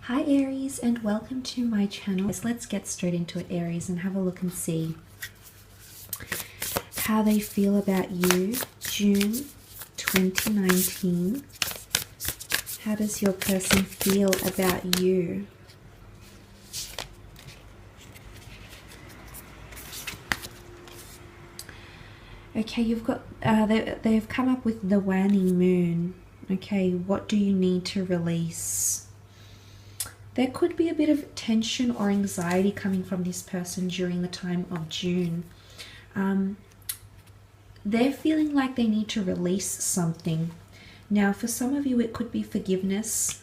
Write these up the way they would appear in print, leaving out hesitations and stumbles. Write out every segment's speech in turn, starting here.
Hi Aries, and welcome to my channel. Let's get straight into it, Aries, and have a look and see how they feel about you. June 2019. How does your person feel about you? Okay, you've got they've come up with the waning moon. Okay, what do you need to release? There could be a bit of tension or anxiety coming from this person during the time of June. They're feeling like they need to release something. Now, for some of you, it could be forgiveness.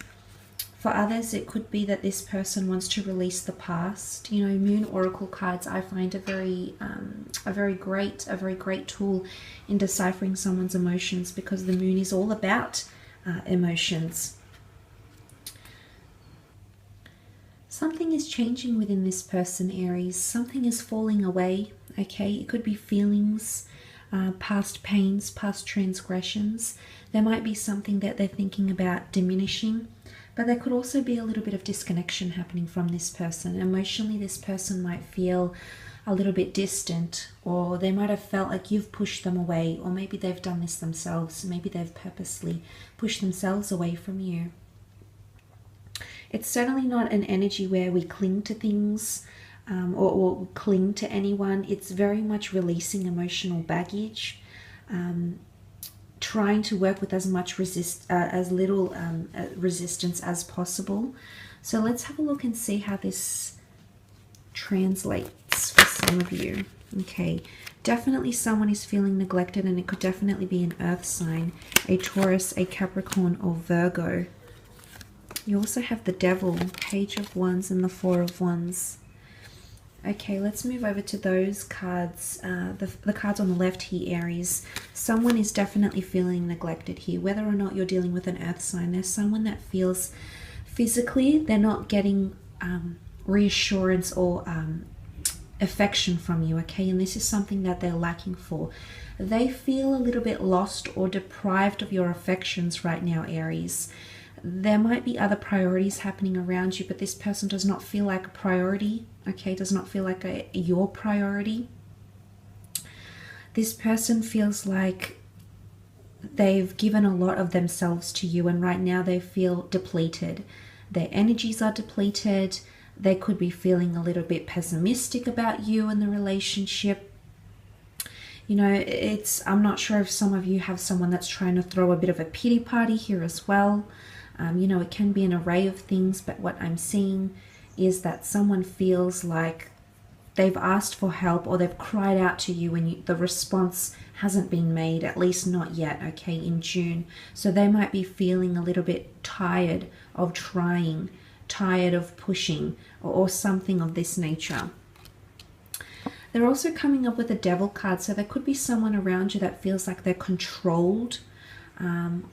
For others, it could be that this person wants to release the past. You know, moon oracle cards I find a very great tool in deciphering someone's emotions, because the moon is all about emotions. Something is changing within this person, Aries. Something is falling away, okay? It could be feelings, past pains, past transgressions. There might be something that they're thinking about diminishing, but there could also be a little bit of disconnection happening from this person. Emotionally, this person might feel a little bit distant, or they might have felt like you've pushed them away, or maybe they've done this themselves. Maybe they've purposely pushed themselves away from you. It's certainly not an energy where we cling to things or cling to anyone. It's very much releasing emotional baggage, trying to work with as little resistance as possible. So let's have a look and see how this translates for some of you. Okay, definitely someone is feeling neglected, and it could definitely be an earth sign, a Taurus, a Capricorn, or Virgo. You also have the Devil, Page of Wands, and the Four of Wands. Okay, let's move over to those cards. The cards on the left here, Aries. Someone is definitely feeling neglected here. Whether or not you're dealing with an earth sign, there's someone that feels physically they're not getting reassurance or affection from you, okay? And this is something that they're lacking for. They feel a little bit lost or deprived of your affections right now, Aries. There might be other priorities happening around you, but this person does not feel like a priority, okay? Does not feel like your priority. This person feels like they've given a lot of themselves to you, and right now they feel depleted. Their energies are depleted. They could be feeling a little bit pessimistic about you and the relationship. You know, I'm not sure if some of you have someone that's trying to throw a bit of a pity party here as well. You know, it can be an array of things, but what I'm seeing is that someone feels like they've asked for help, or they've cried out to you, and the response hasn't been made, at least not yet, okay, in June. So they might be feeling a little bit tired of trying, tired of pushing, or something of this nature. They're also coming up with a Devil card, so there could be someone around you that feels like they're controlled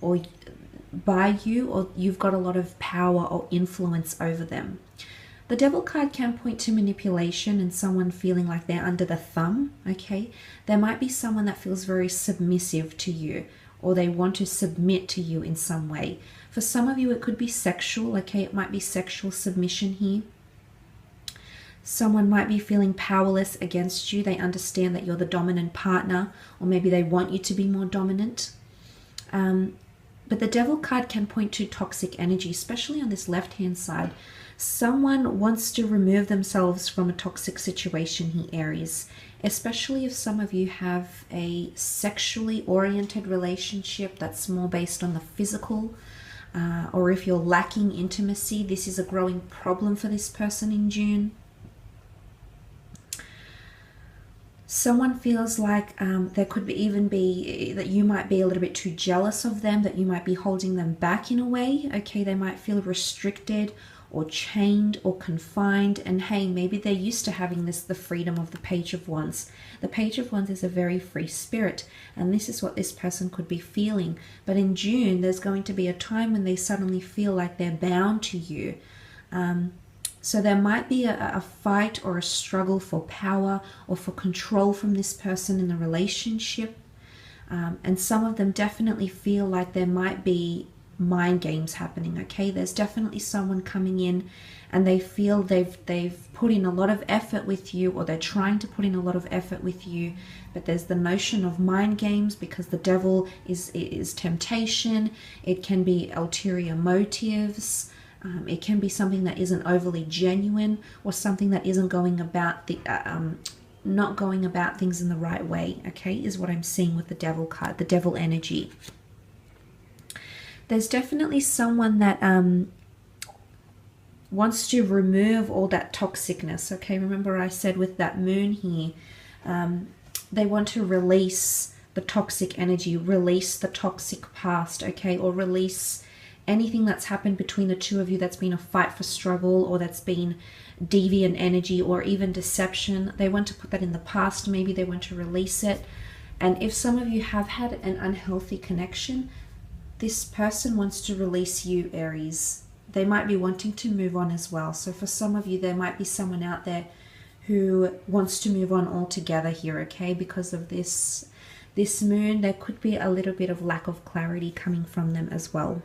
or by you, or you've got a lot of power or influence over them. The Devil card can point to manipulation and someone feeling like they're under the thumb, okay? There might be someone that feels very submissive to you, or they want to submit to you in some way. For some of you, it could be sexual, okay? It might be sexual submission here. Someone might be feeling powerless against you. They understand that you're the dominant partner, or maybe they want you to be more dominant. But the Devil card can point to toxic energy, especially on this left-hand side. Someone wants to remove themselves from a toxic situation here, Aries, especially if some of you have a sexually oriented relationship that's more based on the physical, or if you're lacking intimacy. This is a growing problem for this person in June. Someone feels like there could even be that you might be a little bit too jealous of them, that you might be holding them back in a way, okay? They might feel restricted or chained or confined, and hey, maybe they're used to having the freedom of the Page of Wands. The Page of Wands is a very free spirit, and this is what this person could be feeling. But in June, there's going to be a time when they suddenly feel like they're bound to you. So there might be a fight or a struggle for power or for control from this person in the relationship. And some of them definitely feel like there might be mind games happening, okay? There's definitely someone coming in and they feel they've put in a lot of effort with you, or they're trying to put in a lot of effort with you, but there's the notion of mind games because the devil is temptation. It can be ulterior motives. It can be something that isn't overly genuine, or something that isn't going about the not going about things in the right way, okay, is what I'm seeing with the devil card, the devil energy. There's definitely someone that wants to remove all that toxicness, okay? Remember I said with that moon here, they want to release the toxic energy, release the toxic past, okay? Or release anything that's happened between the two of you that's been a fight for struggle, or that's been deviant energy, or even deception. They want to put that in the past. Maybe they want to release it. And if some of you have had an unhealthy connection, this person wants to release you, Aries. They might be wanting to move on as well. So for some of you, there might be someone out there who wants to move on altogether here, okay? Because of this moon, there could be a little bit of lack of clarity coming from them as well.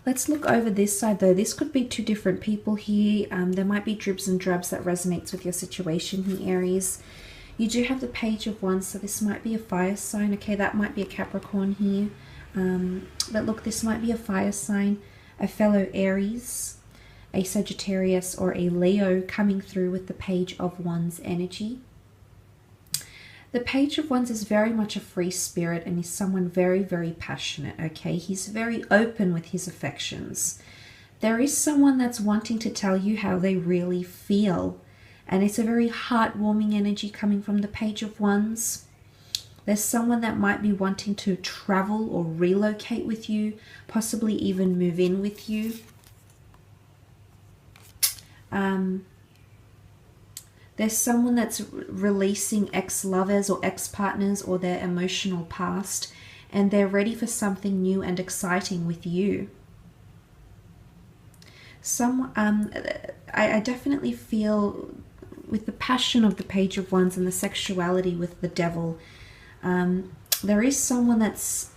Let's look over this side though. This could be two different people here. There might be dribs and drabs that resonates with your situation here, Aries. You do have the Page of Wands, so this might be a fire sign. Okay, that might be a Capricorn here. But look, this might be a fire sign, a fellow Aries, a Sagittarius, or a Leo coming through with the Page of Wands energy. The Page of Wands is very much a free spirit and is someone very, very passionate, okay? He's very open with his affections. There is someone that's wanting to tell you how they really feel, and it's a very heartwarming energy coming from the Page of Wands. There's someone that might be wanting to travel or relocate with you, possibly even move in with you. There's someone that's releasing ex-lovers or ex-partners or their emotional past, and they're ready for something new and exciting with you. I definitely feel with the passion of the Page of Wands and the sexuality with the devil, there is someone that's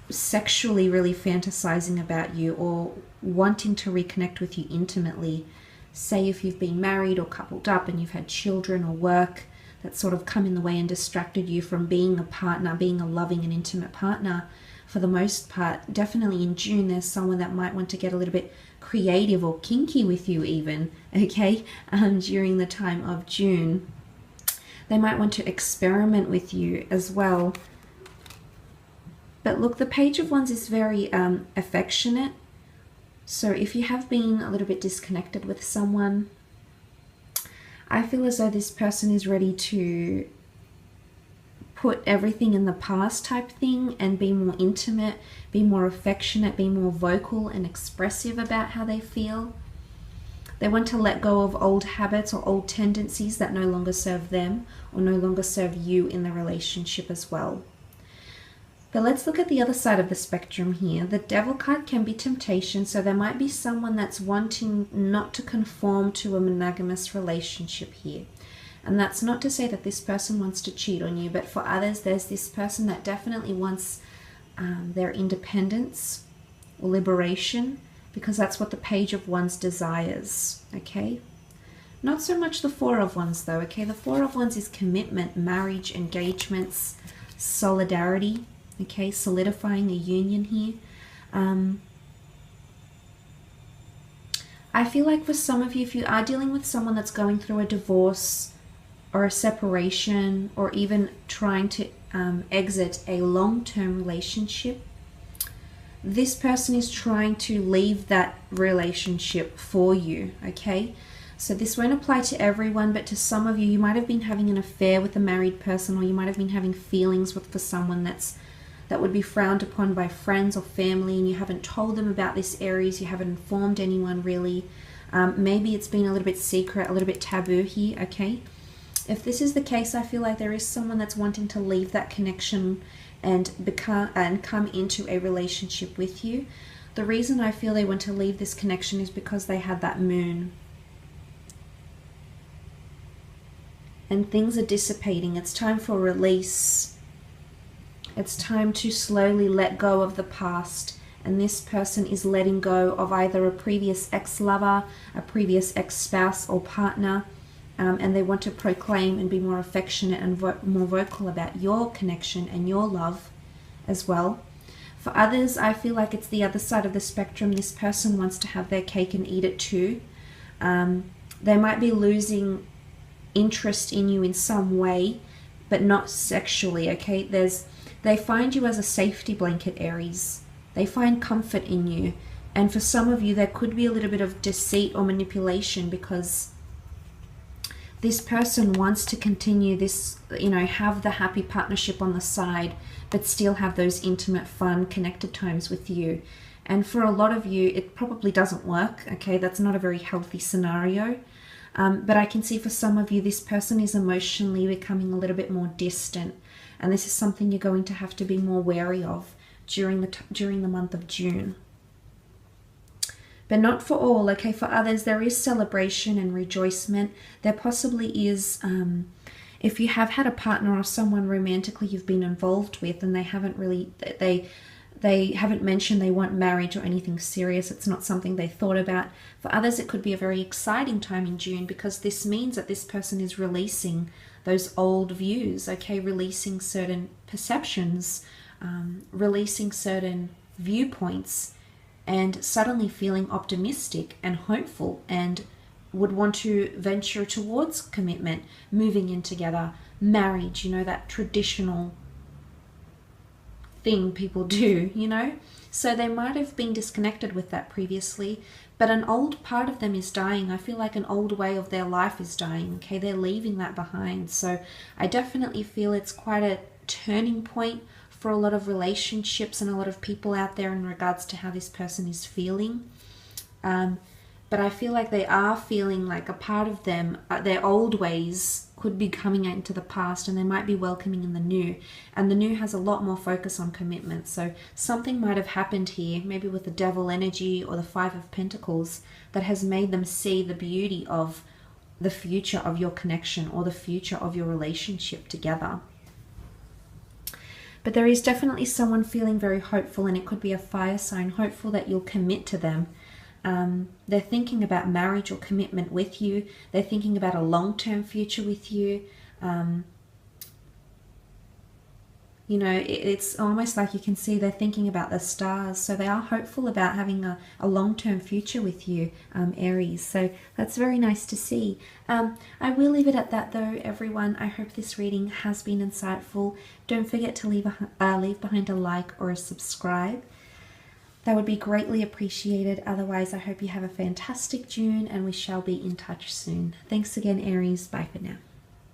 sexually really fantasizing about you or wanting to reconnect with you intimately. Say if you've been married or coupled up and you've had children or work that sort of come in the way and distracted you from being a partner, being a loving and intimate partner. For the most part, definitely in June, there's someone that might want to get a little bit creative or kinky with you even, okay, during the time of June. They might want to experiment with you as well. But look, the Page of Wands is very affectionate. So if you have been a little bit disconnected with someone, I feel as though this person is ready to put everything in the past type thing and be more intimate, be more affectionate, be more vocal and expressive about how they feel. They want to let go of old habits or old tendencies that no longer serve them or no longer serve you in the relationship as well. But let's look at the other side of the spectrum here. The Devil card can be temptation, so there might be someone that's wanting not to conform to a monogamous relationship here. And that's not to say that this person wants to cheat on you, but for others, there's this person that definitely wants their independence or liberation, because that's what the Page of Wands desires, okay? Not so much the Four of Wands though, okay? The Four of Wands is commitment, marriage, engagements, solidarity, okay? Solidifying a union here. I feel like for some of you, if you are dealing with someone that's going through a divorce or a separation or even trying to exit a long-term relationship, this person is trying to leave that relationship for you, okay? So this won't apply to everyone, but to some of you, you might have been having an affair with a married person, or you might have been having feelings for someone that would be frowned upon by friends or family, and you haven't told them about this, Aries. You haven't informed anyone really. Maybe it's been a little bit secret, a little bit taboo here, okay? If this is the case, I feel like there is someone that's wanting to leave that connection and come into a relationship with you. The reason I feel they want to leave this connection is because they had that moon. And things are dissipating. It's time for release. It's time to slowly let go of the past. And this person is letting go of either a previous ex-lover, a previous ex-spouse or partner, and they want to proclaim and be more affectionate and more vocal about your connection and your love as well. For others, I feel like it's the other side of the spectrum. This person wants to have their cake and eat it too. They might be losing interest in you in some way, but not sexually, okay? They find you as a safety blanket, Aries. They find comfort in you. And for some of you, there could be a little bit of deceit or manipulation, because this person wants to continue this, you know, have the happy partnership on the side, but still have those intimate, fun, connected times with you. And for a lot of you, it probably doesn't work, okay? That's not a very healthy scenario. But I can see for some of you, this person is emotionally becoming a little bit more distant. And this is something you're going to have to be more wary of during the month of June. But not for all, okay? For others, there is celebration and rejoicement. There possibly is, if you have had a partner or someone romantically you've been involved with, and they haven't really, they haven't mentioned they want marriage or anything serious. It's not something they thought about. For others, it could be a very exciting time in June, because this means that this person is releasing those old views, okay? Releasing certain perceptions, releasing certain viewpoints, and suddenly feeling optimistic and hopeful, and would want to venture towards commitment, moving in together, marriage, you know, that traditional thing people do, you know. So they might have been disconnected with that previously, but an old part of them is dying. I feel like an old way of their life is dying, okay? They're leaving that behind. So I definitely feel it's quite a turning point for a lot of relationships and a lot of people out there in regards to how this person is feeling. But I feel like they are feeling like a part of them, their old ways could be coming out into the past, and they might be welcoming in the new. And the new has a lot more focus on commitment. So something might have happened here, maybe with the Devil energy or the Five of Pentacles, that has made them see the beauty of the future of your connection or the future of your relationship together. But there is definitely someone feeling very hopeful, and it could be a fire sign, hopeful that you'll commit to them. They're thinking about marriage or commitment with you. They're thinking about a long-term future with you. You know, it's almost like you can see they're thinking about the stars. So they are hopeful about having a long-term future with you, Aries. So that's very nice to see. I will leave it at that though, everyone. I hope this reading has been insightful. Don't forget to leave behind a like or a subscribe. That would be greatly appreciated. Otherwise, I hope you have a fantastic June, and we shall be in touch soon. Thanks again, Aries. Bye for now.